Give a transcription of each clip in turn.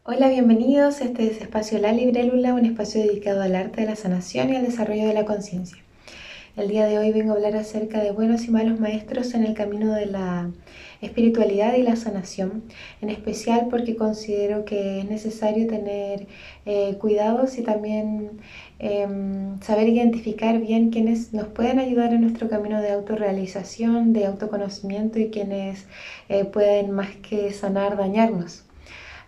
Hola, bienvenidos. Este es Espacio La Librélula, un espacio dedicado al arte de la sanación y al desarrollo de la conciencia. El día de hoy vengo a hablar acerca de buenos y malos maestros en el camino de la espiritualidad y la sanación, en especial porque considero que es necesario tener cuidados y también saber identificar bien quienes nos pueden ayudar en nuestro camino de autorrealización, de autoconocimiento y quienes pueden más que sanar, dañarnos.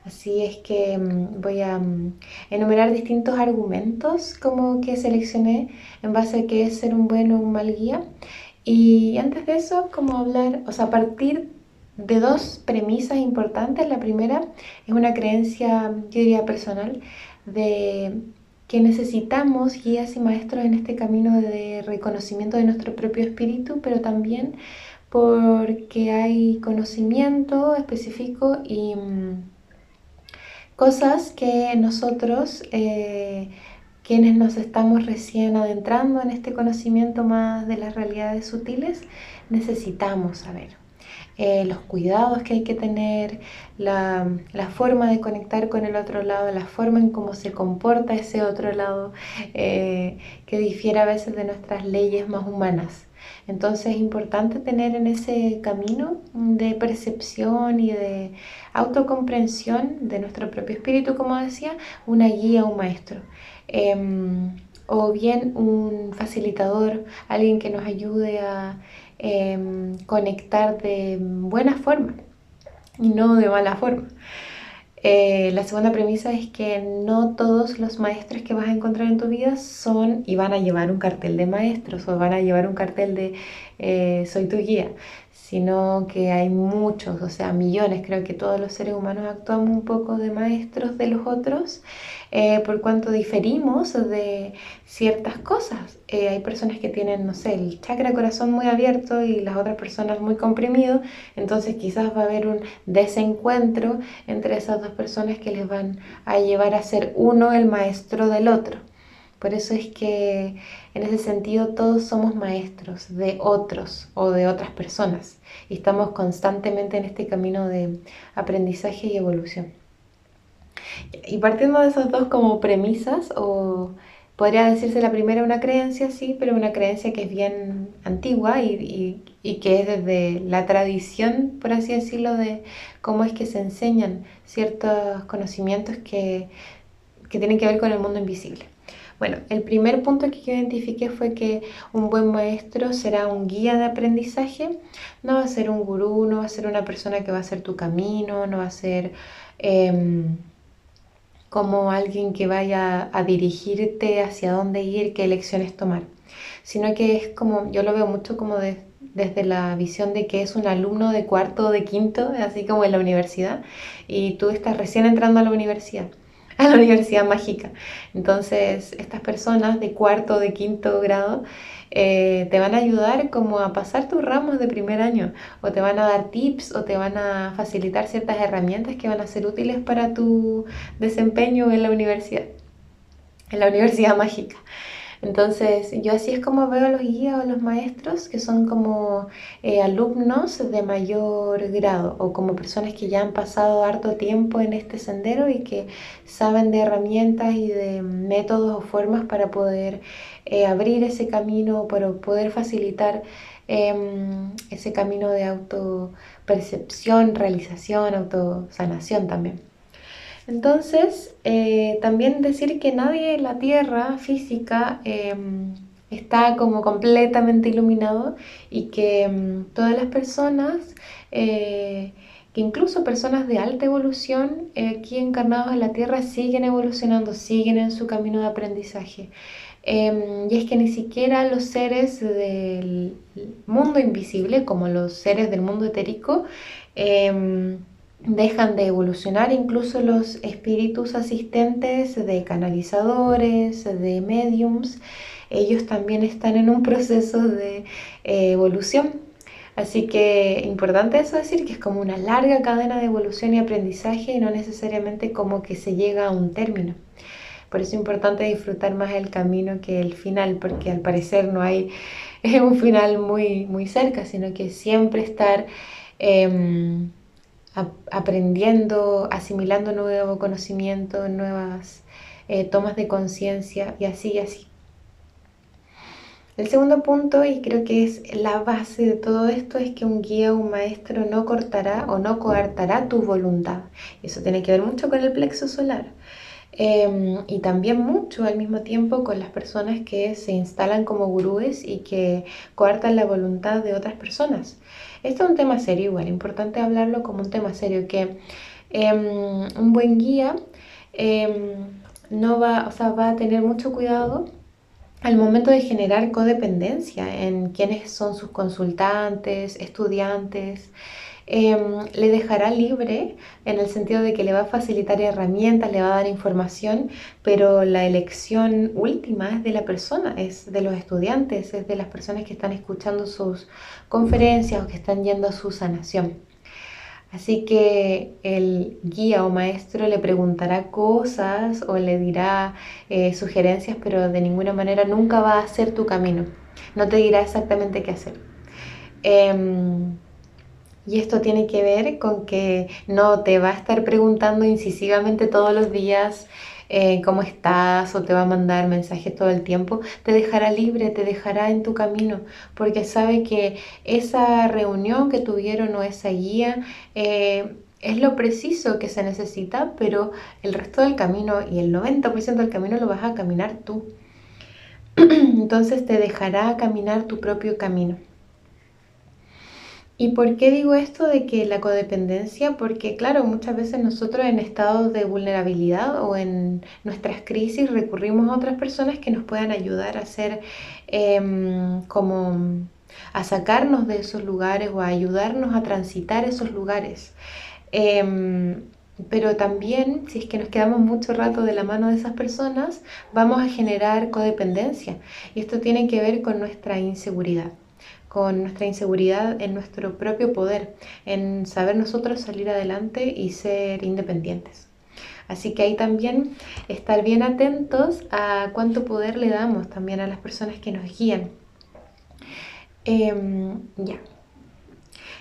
Así es que voy a enumerar distintos argumentos como que seleccioné en base a qué es ser un buen o un mal guía. Y antes de eso, como hablar, o sea, partir de dos premisas importantes. La primera es una creencia, yo diría personal, de que necesitamos guías y maestros en este camino de reconocimiento de nuestro propio espíritu, pero también porque hay conocimiento específico y cosas que nosotros, quienes nos estamos recién adentrando en este conocimiento más de las realidades sutiles, necesitamos saber. Los cuidados que hay que tener, la forma de conectar con el otro lado, la forma en cómo se comporta ese otro lado, que difiere a veces de nuestras leyes más humanas. Entonces es importante tener en ese camino de percepción y de autocomprensión de nuestro propio espíritu, como decía, una guía, un maestro. O bien un facilitador, alguien que nos ayude a conectar de buena forma y no de mala forma. La segunda premisa es que no todos los maestros que vas a encontrar en tu vida son y van a llevar un cartel de maestros o van a llevar un cartel de soy tu guía, sino que hay muchos, o sea, millones. Creo que todos los seres humanos actuamos un poco de maestros de los otros por cuanto diferimos de ciertas cosas. Hay personas que tienen, no sé, el chakra corazón muy abierto y las otras personas muy comprimido, entonces quizás va a haber un desencuentro entre esas dos personas que les van a llevar a ser uno el maestro del otro. Por eso es que en ese sentido todos somos maestros de otros o de otras personas y estamos constantemente en este camino de aprendizaje y evolución. Y partiendo de esas dos como premisas, o podría decirse la primera una creencia, sí, pero una creencia que es bien antigua y que es desde la tradición, por así decirlo, de cómo es que se enseñan ciertos conocimientos que tienen que ver con el mundo invisible. Bueno, el primer punto que yo identifiqué fue que un buen maestro será un guía de aprendizaje, no va a ser un gurú, no va a ser una persona que va a hacer tu camino, no va a ser como alguien que vaya a dirigirte hacia dónde ir, qué elecciones tomar, sino que es como, yo lo veo mucho como desde la visión de que es un alumno de cuarto o de quinto, así como en la universidad, y tú estás recién entrando a la universidad. A la universidad mágica. Entonces, estas personas de cuarto o de quinto grado te van a ayudar como a pasar tus ramos de primer año, o te van a dar tips, o te van a facilitar ciertas herramientas que van a ser útiles para tu desempeño en la universidad mágica. Entonces, yo así es como veo a los guías o los maestros, que son como alumnos de mayor grado o como personas que ya han pasado harto tiempo en este sendero y que saben de herramientas y de métodos o formas para poder abrir ese camino, para poder facilitar ese camino de autopercepción, realización, autosanación también. Entonces, también decir que nadie en la Tierra física está como completamente iluminado y que todas las personas, que incluso personas de alta evolución aquí encarnados en la Tierra siguen evolucionando, siguen en su camino de aprendizaje. Y es que ni siquiera los seres del mundo invisible, como los seres del mundo etérico, dejan de evolucionar. Incluso los espíritus asistentes de canalizadores, de mediums, ellos también están en un proceso de evolución. Así que importante eso decir que es como una larga cadena de evolución y aprendizaje y no necesariamente como que se llega a un término. Por eso es importante disfrutar más el camino que el final, porque al parecer no hay un final muy, muy cerca, sino que siempre estar aprendiendo, asimilando nuevo conocimiento, nuevas tomas de conciencia y así y así. El segundo punto, y creo que es la base de todo esto, es que un guía o un maestro no cortará o no coartará tu voluntad. Eso tiene que ver mucho con el plexo solar. Y también mucho al mismo tiempo con las personas que se instalan como gurúes y que coartan la voluntad de otras personas. Esto es un tema serio igual, importante hablarlo como un tema serio, que un buen guía no va, o sea, va a tener mucho cuidado al momento de generar codependencia en quienes son sus consultantes, estudiantes. Le dejará libre en el sentido de que le va a facilitar herramientas, le va a dar información, pero la elección última es de la persona, es de los estudiantes, es de las personas que están escuchando sus conferencias o que están yendo a su sanación. Así que el guía o maestro le preguntará cosas o le dirá sugerencias, pero de ninguna manera nunca va a hacer tu camino. No te dirá exactamente qué hacer. Y esto tiene que ver con que no te va a estar preguntando incisivamente todos los días cómo estás o te va a mandar mensajes todo el tiempo. Te dejará libre, te dejará en tu camino, porque sabe que esa reunión que tuvieron o esa guía es lo preciso que se necesita, pero el resto del camino y el 90% del camino lo vas a caminar tú. Entonces te dejará caminar tu propio camino. ¿Y por qué digo esto de que la codependencia? Porque claro, muchas veces nosotros en estados de vulnerabilidad o en nuestras crisis recurrimos a otras personas que nos puedan ayudar a hacer como a sacarnos de esos lugares o a ayudarnos a transitar esos lugares. Pero también, si es que nos quedamos mucho rato de la mano de esas personas, vamos a generar codependencia. Y esto tiene que ver con nuestra inseguridad en nuestro propio poder, en saber nosotros salir adelante y ser independientes. Así que ahí también estar bien atentos a cuánto poder le damos también a las personas que nos guían. Ya.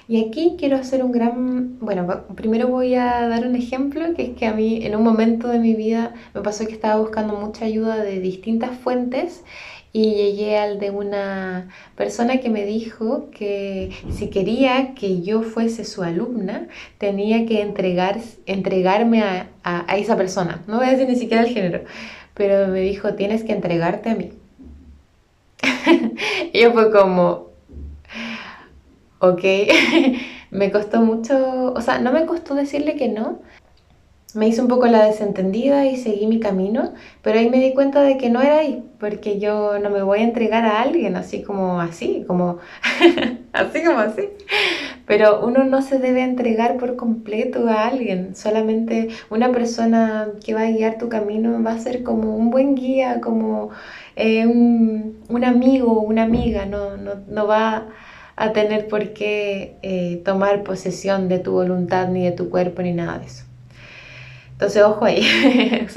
Y aquí quiero hacer bueno, primero voy a dar un ejemplo, que es que a mí en un momento de mi vida me pasó que estaba buscando mucha ayuda de distintas fuentes y llegué al de una persona que me dijo que si quería que yo fuese su alumna, tenía que entregarme a esa persona. No voy a decir ni siquiera el género, pero me dijo, tienes que entregarte a mí. Y yo fue como, ok, me costó mucho, o sea, no me costó decirle que no, me hice un poco la desentendida y seguí mi camino, pero ahí me di cuenta de que no era ahí, porque yo no me voy a entregar a alguien así como así, como así como así. Pero uno no se debe entregar por completo a alguien, solamente una persona que va a guiar tu camino va a ser como un buen guía, como un amigo o una amiga, no va a tener por qué tomar posesión de tu voluntad, ni de tu cuerpo, ni nada de eso. Entonces, ojo ahí.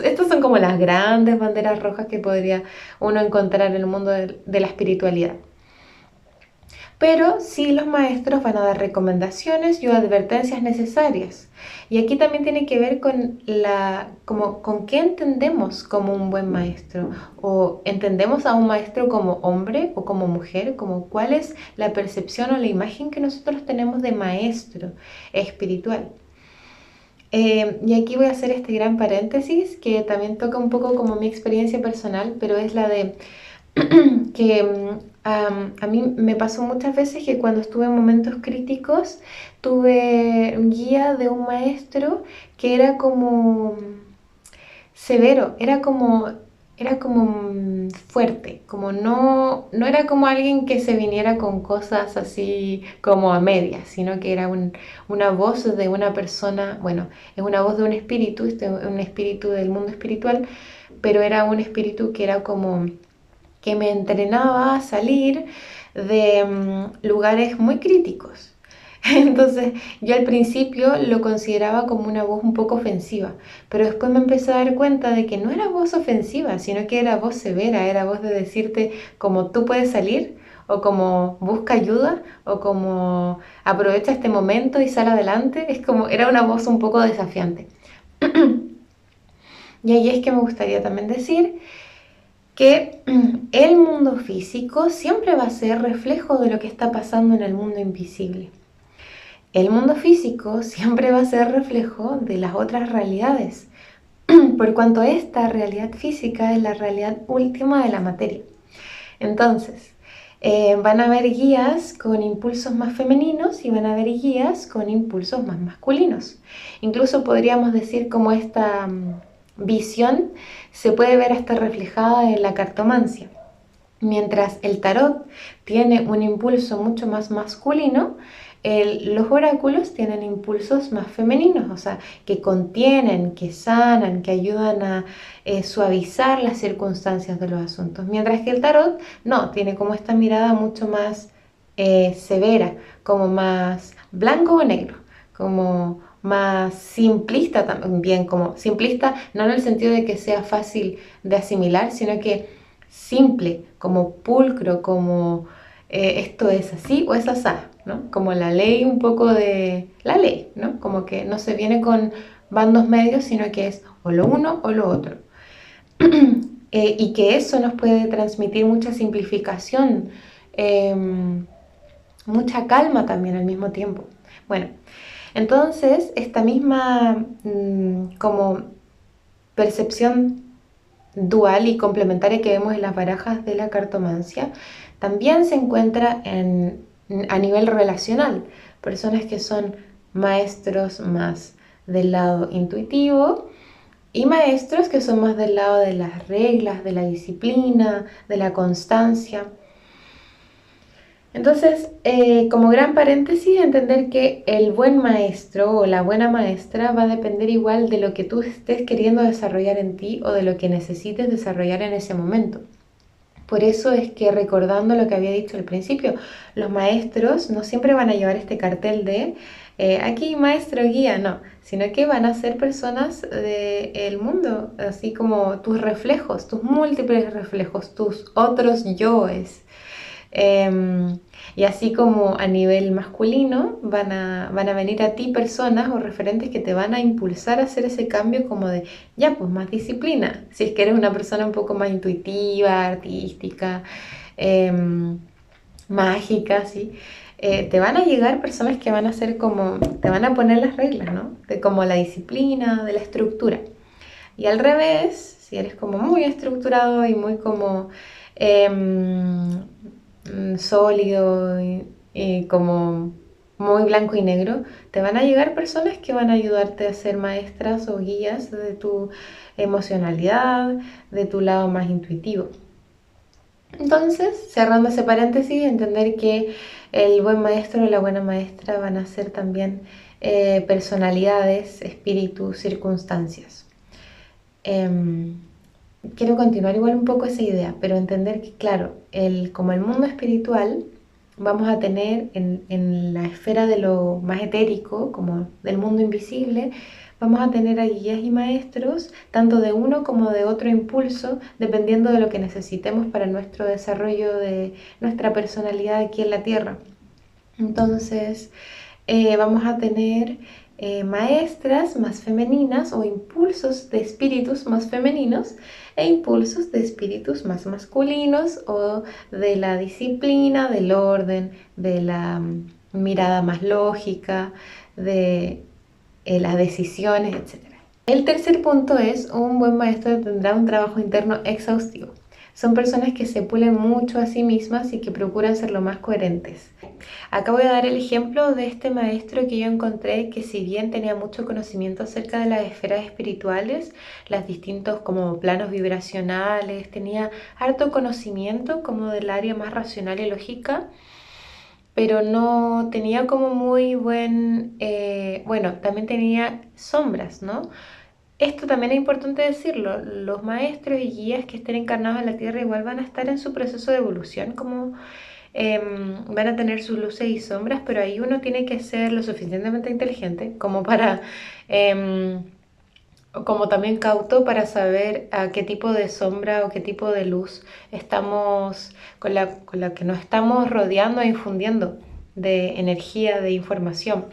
Estas son como las grandes banderas rojas que podría uno encontrar en el mundo de la espiritualidad. Pero sí los maestros van a dar recomendaciones y advertencias necesarias. Y aquí también tiene que ver con con qué entendemos como un buen maestro. O entendemos a un maestro como hombre o como mujer, como cuál es la percepción o la imagen que nosotros tenemos de maestro espiritual. Y aquí voy a hacer este gran paréntesis que también toca un poco como mi experiencia personal, pero es la de que a mí me pasó muchas veces que cuando estuve en momentos críticos tuve guía de un maestro que era como severo, era como fuerte, como no era como alguien que se viniera con cosas así como a medias, sino que era una voz de una persona, bueno, es una voz de un espíritu, un espíritu del mundo espiritual, pero era un espíritu que era como que me entrenaba a salir de lugares muy críticos. Entonces yo al principio lo consideraba como una voz un poco ofensiva, pero después me empecé a dar cuenta de que no era voz ofensiva, sino que era voz severa, era voz de decirte como tú puedes salir o como busca ayuda, o como aprovecha este momento y sale adelante. Es como, era una voz un poco desafiante. Y ahí es que me gustaría también decir que el mundo físico siempre va a ser reflejo de lo que está pasando en el mundo invisible. El mundo físico siempre va a ser reflejo de las otras realidades, por cuanto esta realidad física es la realidad última de la materia. Entonces, van a haber guías con impulsos más femeninos y van a haber guías con impulsos más masculinos. Incluso podríamos decir como esta visión se puede ver hasta reflejada en la cartomancia. Mientras el tarot tiene un impulso mucho más masculino, los oráculos tienen impulsos más femeninos, o sea, que contienen, que sanan, que ayudan a suavizar las circunstancias de los asuntos. Mientras que el tarot no, tiene como esta mirada mucho más severa, como más blanco o negro, como más simplista también, como simplista no en el sentido de que sea fácil de asimilar, sino que simple, como pulcro, como esto es así o es asá, ¿no? Como la ley un poco de la ley, ¿no? Como que no se viene con bandos medios, sino que es o lo uno o lo otro. Y que eso nos puede transmitir mucha simplificación, mucha calma también al mismo tiempo. Bueno, entonces esta misma como percepción dual y complementaria que vemos en las barajas de la cartomancia, también se encuentra a nivel relacional. Personas que son maestros más del lado intuitivo y maestros que son más del lado de las reglas, de la disciplina, de la constancia. Entonces, como gran paréntesis, entender que el buen maestro o la buena maestra va a depender igual de lo que tú estés queriendo desarrollar en ti o de lo que necesites desarrollar en ese momento. Por eso es que, recordando lo que había dicho al principio, los maestros no siempre van a llevar este cartel de aquí maestro guía, no, sino que van a ser personas del mundo, así como tus reflejos, tus múltiples reflejos, tus otros yoes. Y así como a nivel masculino van a venir a ti personas o referentes que te van a impulsar a hacer ese cambio como de, ya, pues más disciplina. Si es que eres una persona un poco más intuitiva, artística, mágica, ¿sí? Te van a llegar personas que van a ser como, te van a poner las reglas, ¿no? De como la disciplina, de la estructura. Y al revés, si eres como muy estructurado y muy como sólido y como muy blanco y negro, te van a llegar personas que van a ayudarte a ser maestras o guías de tu emocionalidad, de tu lado más intuitivo. Entonces, cerrando ese paréntesis, entender que el buen maestro o la buena maestra van a ser también personalidades, espíritus, circunstancias. Quiero continuar igual un poco esa idea, pero entender que, claro, como el mundo espiritual, vamos a tener en la esfera de lo más etérico, como del mundo invisible, vamos a tener a guías y maestros, tanto de uno como de otro impulso, dependiendo de lo que necesitemos para nuestro desarrollo de nuestra personalidad aquí en la Tierra. Entonces, vamos a tener maestras más femeninas o impulsos de espíritus más femeninos e impulsos de espíritus más masculinos o de la disciplina, del orden, de la mirada más lógica, de las decisiones, etc. El tercer punto es, un buen maestro tendrá un trabajo interno exhaustivo. Son personas que se pulen mucho a sí mismas y que procuran ser lo más coherentes. Acá voy a dar el ejemplo de este maestro que yo encontré que, si bien tenía mucho conocimiento acerca de las esferas espirituales, los distintos como planos vibracionales, tenía harto conocimiento como del área más racional y lógica, pero no tenía como muy buen, bueno, también tenía sombras, ¿no? Esto también es importante decirlo, los maestros y guías que estén encarnados en la Tierra igual van a estar en su proceso de evolución, como van a tener sus luces y sombras, pero ahí uno tiene que ser lo suficientemente inteligente como para como también cauto para saber a qué tipo de sombra o qué tipo de luz estamos, con la que nos estamos rodeando e infundiendo de energía, de información.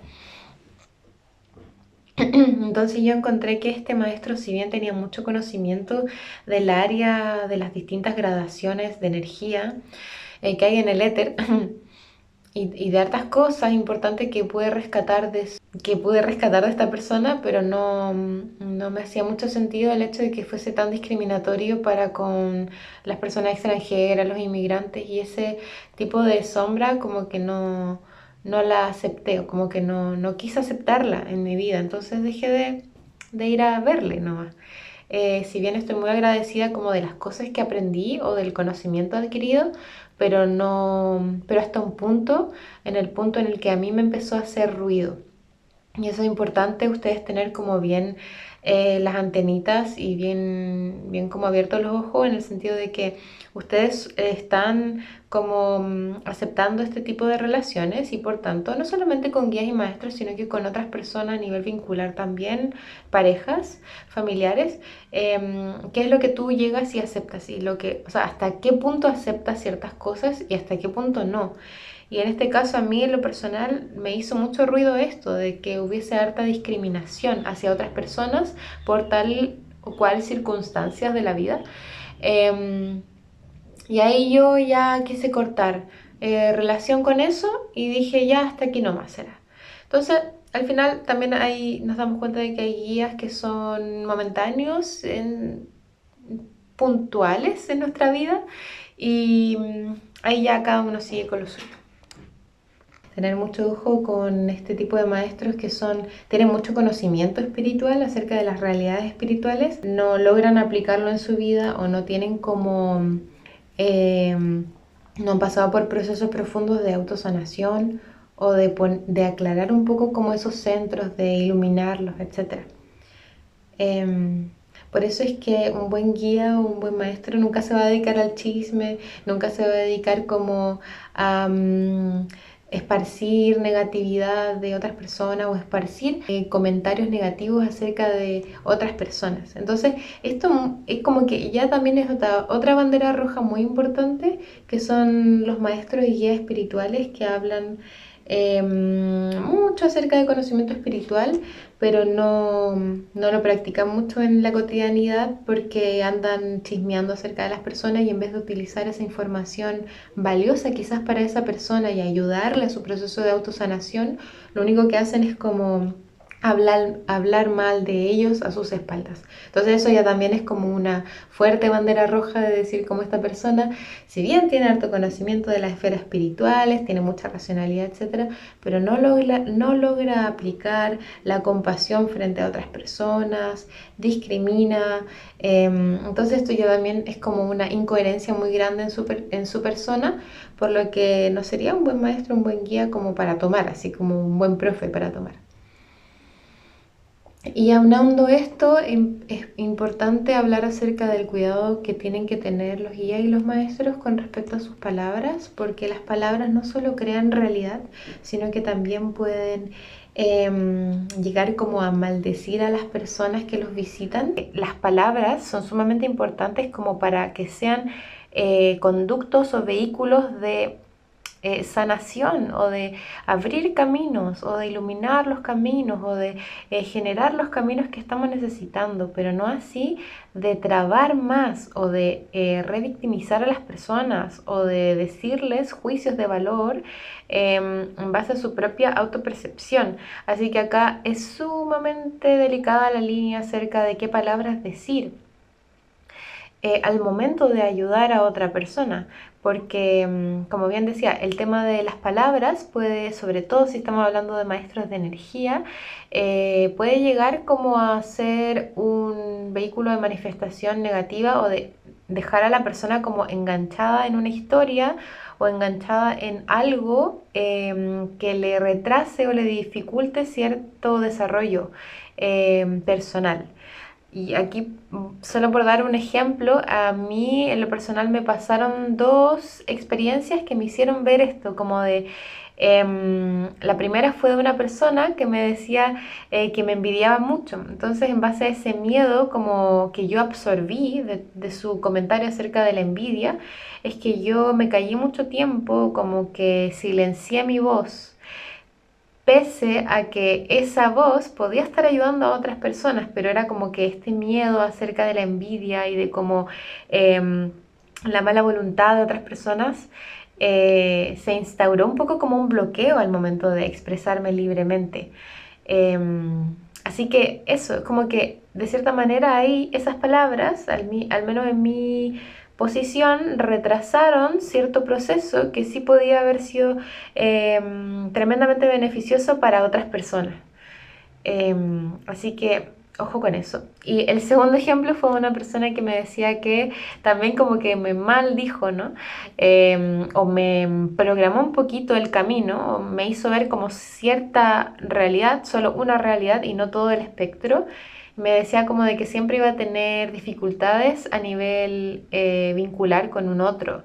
Entonces yo encontré que este maestro, si bien tenía mucho conocimiento del área, de las distintas gradaciones de energía que hay en el éter, y de hartas cosas importantes que pude rescatar de esta persona, pero no me hacía mucho sentido el hecho de que fuese tan discriminatorio para con las personas extranjeras, los inmigrantes, y ese tipo de sombra como que no la acepté, o como que no quise aceptarla en mi vida. Entonces dejé de ir a verle nomás. Si bien estoy muy agradecida como de las cosas que aprendí o del conocimiento adquirido, pero no, pero hasta un punto, en el punto en el que a mí me empezó a hacer ruido. Y eso es importante, ustedes tener como bien las antenitas y bien como abiertos los ojos, en el sentido de que ustedes están como aceptando este tipo de relaciones, y por tanto no solamente con guías y maestros, sino que con otras personas a nivel vincular también, parejas, familiares. ¿Qué es lo que tú llegas y aceptas? Y o sea, hasta qué punto aceptas ciertas cosas y hasta qué punto no. Y en este caso a mí en lo personal me hizo mucho ruido esto de que hubiese harta discriminación hacia otras personas por tal o cual circunstancias de la vida. Eh, y ahí yo ya quise cortar relación con eso y dije ya hasta aquí nomás será. Entonces al final también nos damos cuenta de que hay guías que son momentáneos, puntuales en nuestra vida, y ahí ya cada uno sigue con lo suyo. Tener mucho ojo con este tipo de maestros que tienen mucho conocimiento espiritual acerca de las realidades espirituales, no logran aplicarlo en su vida o no tienen como, eh, no han pasado por procesos profundos de autosanación o de aclarar un poco como esos centros, de iluminarlos, etc. Por eso es que un buen guía o un buen maestro nunca se va a dedicar al chisme, nunca se va a dedicar como a esparcir negatividad de otras personas o esparcir comentarios negativos acerca de otras personas. Entonces, esto es como que ya también es otra bandera roja muy importante, que son los maestros y guías espirituales que hablan mucho acerca de conocimiento espiritual, pero no lo practican mucho en la cotidianidad porque andan chismeando acerca de las personas, y en vez de utilizar esa información valiosa quizás para esa persona y ayudarle a su proceso de autosanación, lo único que hacen es como hablar mal de ellos a sus espaldas. Entonces eso ya también es como una fuerte bandera roja de decir como esta persona, si bien tiene harto conocimiento de las esferas espirituales, tiene mucha racionalidad, etcétera, pero no logra aplicar la compasión frente a otras personas, discrimina. Entonces esto ya también es como una incoherencia muy grande en su persona, por lo que no sería un buen maestro, un buen guía como para tomar, así como un buen profe para tomar. Y aunando esto, es importante hablar acerca del cuidado que tienen que tener los guías y los maestros con respecto a sus palabras, porque las palabras no solo crean realidad, sino que también pueden llegar como a maldecir a las personas que los visitan. Las palabras son sumamente importantes como para que sean conductos o vehículos de sanación, o de abrir caminos, o de iluminar los caminos, o de generar los caminos que estamos necesitando, pero no así de trabar más o de revictimizar a las personas o de decirles juicios de valor en base a su propia autopercepción. Así que acá es sumamente delicada la línea acerca de qué palabras decir al momento de ayudar a otra persona, porque como bien decía, el tema de las palabras puede, sobre todo si estamos hablando de maestros de energía, puede llegar como a ser un vehículo de manifestación negativa, o de dejar a la persona como enganchada en una historia o enganchada en algo que le retrase o le dificulte cierto desarrollo personal. Y aquí, solo por dar un ejemplo, a mí en lo personal me pasaron dos experiencias que me hicieron ver esto, como de La primera fue de una persona que me decía que me envidiaba mucho. Entonces, en base a ese miedo como que yo absorbí de su comentario acerca de la envidia, es que yo me callé mucho tiempo, como que silencié mi voz, pese a que esa voz podía estar ayudando a otras personas, pero era como que este miedo acerca de la envidia y de cómo la mala voluntad de otras personas se instauró un poco como un bloqueo al momento de expresarme libremente. Así que eso, es como que de cierta manera ahí esas palabras, al menos en mi posición, retrasaron cierto proceso que sí podía haber sido tremendamente beneficioso para otras personas. Así que ojo con eso. Y el segundo ejemplo fue una persona que me decía que también como que me maldijo, ¿no? O me programó un poquito el camino, o me hizo ver como cierta realidad, solo una realidad y no todo el espectro. Me decía como de que siempre iba a tener dificultades a nivel vincular con un otro.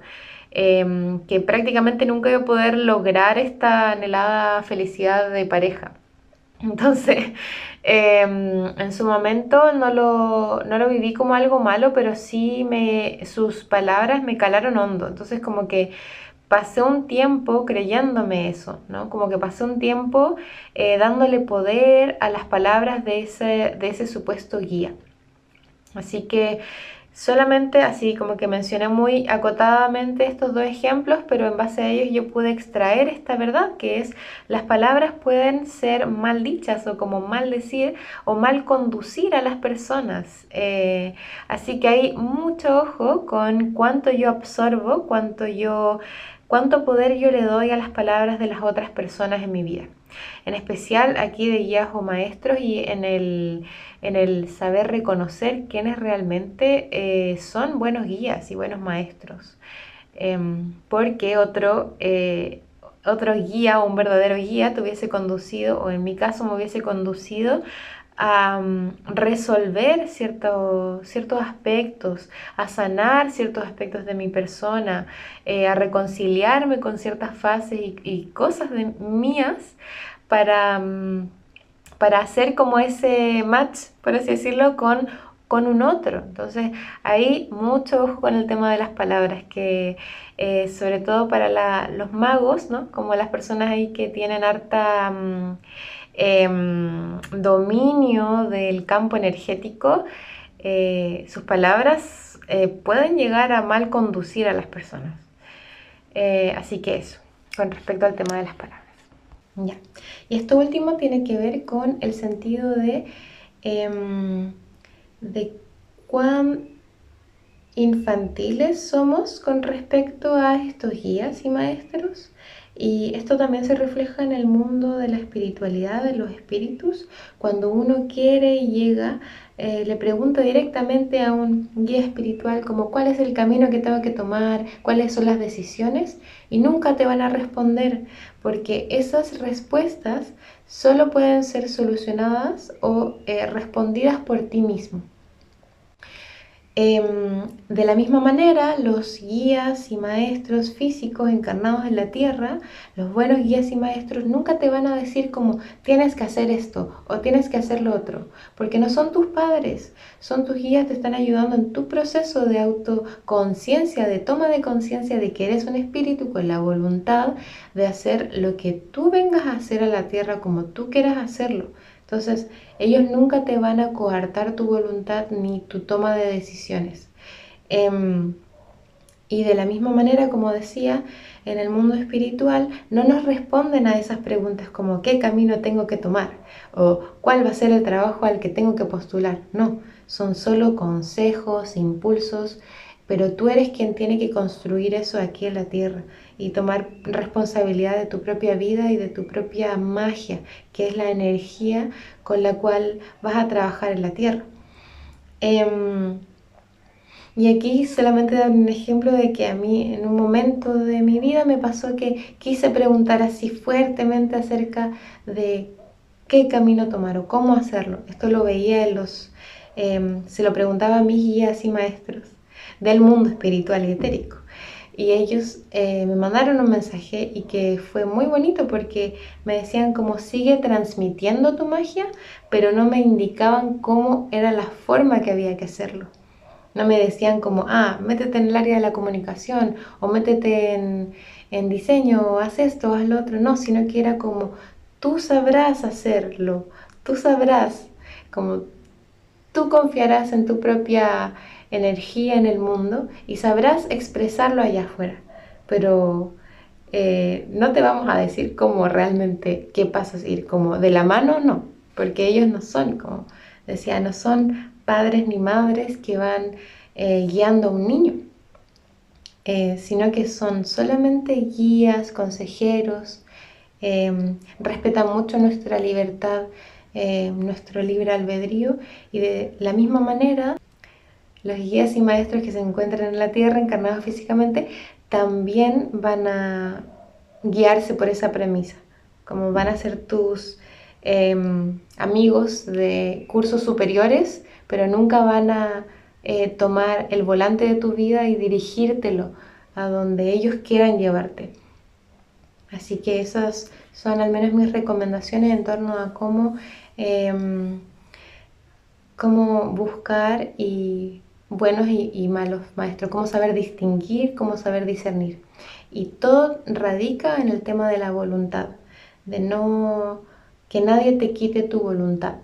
Que prácticamente nunca iba a poder lograr esta anhelada felicidad de pareja. Entonces, en su momento no lo viví como algo malo, pero sí sus palabras me calaron hondo. Entonces, como que pasé un tiempo creyéndome eso, ¿no? Como que pasé un tiempo dándole poder a las palabras de ese supuesto guía. Así que solamente así como que mencioné muy acotadamente estos dos ejemplos, pero en base a ellos yo pude extraer esta verdad, que es las palabras pueden ser mal dichas o como mal decir o mal conducir a las personas. Así que hay mucho ojo con cuánto yo absorbo, cuánto poder yo le doy a las palabras de las otras personas en mi vida. En especial aquí de guías o maestros y en el saber reconocer quiénes realmente son buenos guías y buenos maestros. Porque otro guía o un verdadero guía te hubiese conducido, o en mi caso me hubiese conducido a resolver ciertos aspectos, a sanar ciertos aspectos de mi persona, a reconciliarme con ciertas fases y cosas mías para, para hacer como ese match, por así decirlo, con un otro. Entonces, ahí mucho ojo con el tema de las palabras, que sobre todo para los magos, ¿no? Como las personas ahí que tienen harta dominio del campo energético, sus palabras pueden llegar a mal conducir a las personas. Así que eso, con respecto al tema de las palabras. Ya. Y esto último tiene que ver con el sentido de cuán infantiles somos con respecto a estos guías y maestros. Y esto también se refleja en el mundo de la espiritualidad, de los espíritus. Cuando uno quiere y llega, le pregunta directamente a un guía espiritual como cuál es el camino que tengo que tomar, cuáles son las decisiones, y nunca te van a responder, porque esas respuestas solo pueden ser solucionadas o respondidas por ti mismo. De la misma manera, los guías y maestros físicos encarnados en la tierra, los buenos guías y maestros nunca te van a decir como tienes que hacer esto o tienes que hacer lo otro, porque no son tus padres, son tus guías, te están ayudando en tu proceso de autoconciencia, de toma de conciencia de que eres un espíritu con la voluntad de hacer lo que tú vengas a hacer a la tierra como tú quieras hacerlo. Entonces, ellos nunca te van a coartar tu voluntad ni tu toma de decisiones. Y de la misma manera, como decía, en el mundo espiritual no nos responden a esas preguntas como ¿qué camino tengo que tomar? O ¿cuál va a ser el trabajo al que tengo que postular? No, son solo consejos, impulsos, pero tú eres quien tiene que construir eso aquí en la tierra y tomar responsabilidad de tu propia vida y de tu propia magia, que es la energía con la cual vas a trabajar en la tierra. Y aquí solamente dar un ejemplo de que a mí en un momento de mi vida me pasó que quise preguntar así fuertemente acerca de qué camino tomar o cómo hacerlo. Esto lo veía se lo preguntaba a mis guías y maestros del mundo espiritual y etérico. y ellos me mandaron un mensaje y que fue muy bonito porque me decían como sigue transmitiendo tu magia, pero no me indicaban cómo era la forma que había que hacerlo. No me decían como, métete en el área de la comunicación o métete en diseño o haz esto o haz lo otro. No, sino que era como, tú sabrás hacerlo, tú sabrás, como tú confiarás en tu propia energía en el mundo y sabrás expresarlo allá afuera. Pero no te vamos a decir cómo realmente qué pasos ir, como de la mano no, porque ellos no son, como decía, no son padres ni madres que van guiando a un niño, sino que son solamente guías, consejeros, respetan mucho nuestra libertad, nuestro libre albedrío y de la misma manera los guías y maestros que se encuentran en la tierra encarnados físicamente también van a guiarse por esa premisa, como van a ser tus amigos de cursos superiores, pero nunca van a tomar el volante de tu vida y dirigírtelo a donde ellos quieran llevarte. Así que esas son al menos mis recomendaciones en torno a cómo buscar buenos y malos maestros, cómo saber distinguir, cómo saber discernir. Y todo radica en el tema de la voluntad, de no que nadie te quite tu voluntad.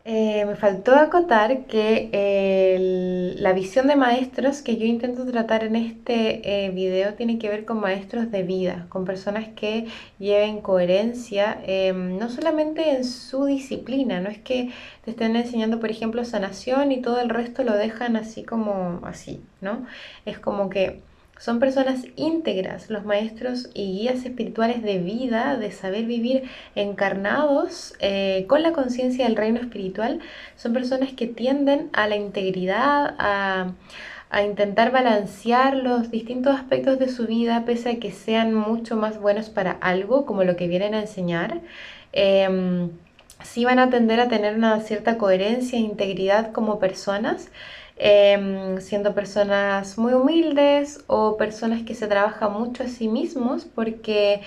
Me faltó acotar que la visión de maestros que yo intento tratar en este video tiene que ver con maestros de vida, con personas que lleven coherencia, no solamente en su disciplina, no es que te estén enseñando, por ejemplo, sanación y todo el resto lo dejan así como así, ¿no? Es como que son personas íntegras, los maestros y guías espirituales de vida, de saber vivir encarnados con la conciencia del reino espiritual. Son personas que tienden a la integridad, a intentar balancear los distintos aspectos de su vida, pese a que sean mucho más buenos para algo, como lo que vienen a enseñar. Sí van a tender a tener una cierta coherencia e integridad como personas, siendo personas muy humildes o personas que se trabajan mucho a sí mismos, porque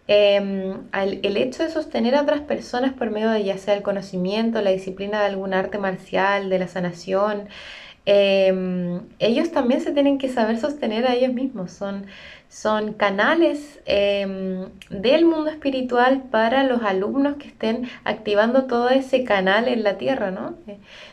el hecho de sostener a otras personas por medio de ya sea el conocimiento, la disciplina de algún arte marcial, de la sanación, ellos también se tienen que saber sostener a ellos mismos, son canales del mundo espiritual para los alumnos que estén activando todo ese canal en la tierra, ¿no?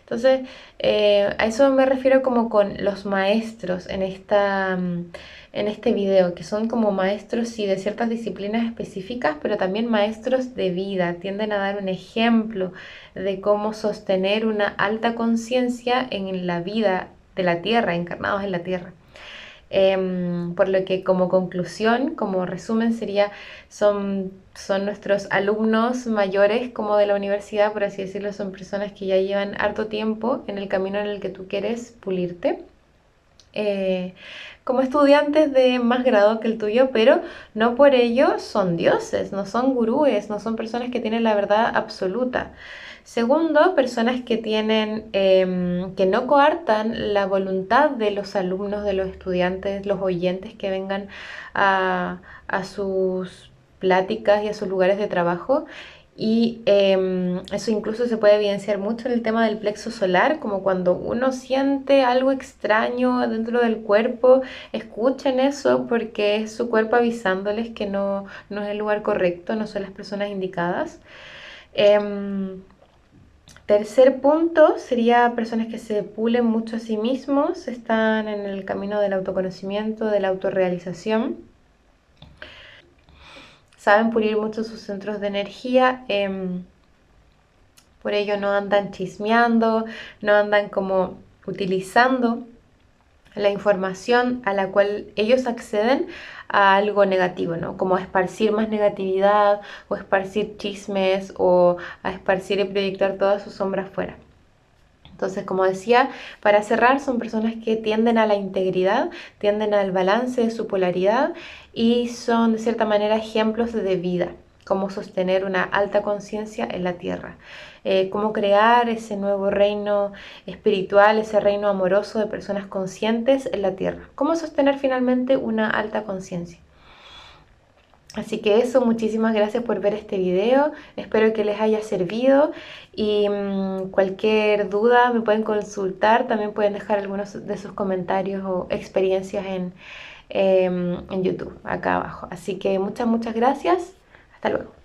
Entonces, a eso me refiero como con los maestros en este video, que son como maestros sí de ciertas disciplinas específicas, pero también maestros de vida, tienden a dar un ejemplo de cómo sostener una alta conciencia en la vida de la tierra, encarnados en la tierra. Por lo que como conclusión, como resumen sería, son nuestros alumnos mayores como de la universidad, por así decirlo, son personas que ya llevan harto tiempo en el camino en el que tú quieres pulirte. Como estudiantes de más grado que el tuyo, pero no por ello son dioses, no son gurúes, no son personas que tienen la verdad absoluta. Segundo, personas que que no coartan la voluntad de los alumnos, de los estudiantes, los oyentes que vengan a sus pláticas y a sus lugares de trabajo. Y eso incluso se puede evidenciar mucho en el tema del plexo solar, como cuando uno siente algo extraño dentro del cuerpo, escuchen eso porque es su cuerpo avisándoles que no es el lugar correcto, no son las personas indicadas. Tercer punto sería personas que se pulen mucho a sí mismos, están en el camino del autoconocimiento, de la autorrealización. Saben pulir mucho sus centros de energía, por ello no andan chismeando, no andan como utilizando la información a la cual ellos acceden a algo negativo, ¿no? Como a esparcir más negatividad o esparcir chismes o a esparcir y proyectar toda su sombra afuera. Entonces, como decía, para cerrar, son personas que tienden a la integridad, tienden al balance de su polaridad y son de cierta manera ejemplos de vida, cómo sostener una alta conciencia en la tierra, cómo crear ese nuevo reino espiritual, ese reino amoroso de personas conscientes en la tierra, cómo sostener finalmente una alta conciencia. Así que eso, muchísimas gracias por ver este video, espero que les haya servido y cualquier duda me pueden consultar, también pueden dejar algunos de sus comentarios o experiencias en YouTube, acá abajo. Así que muchas gracias, hasta luego.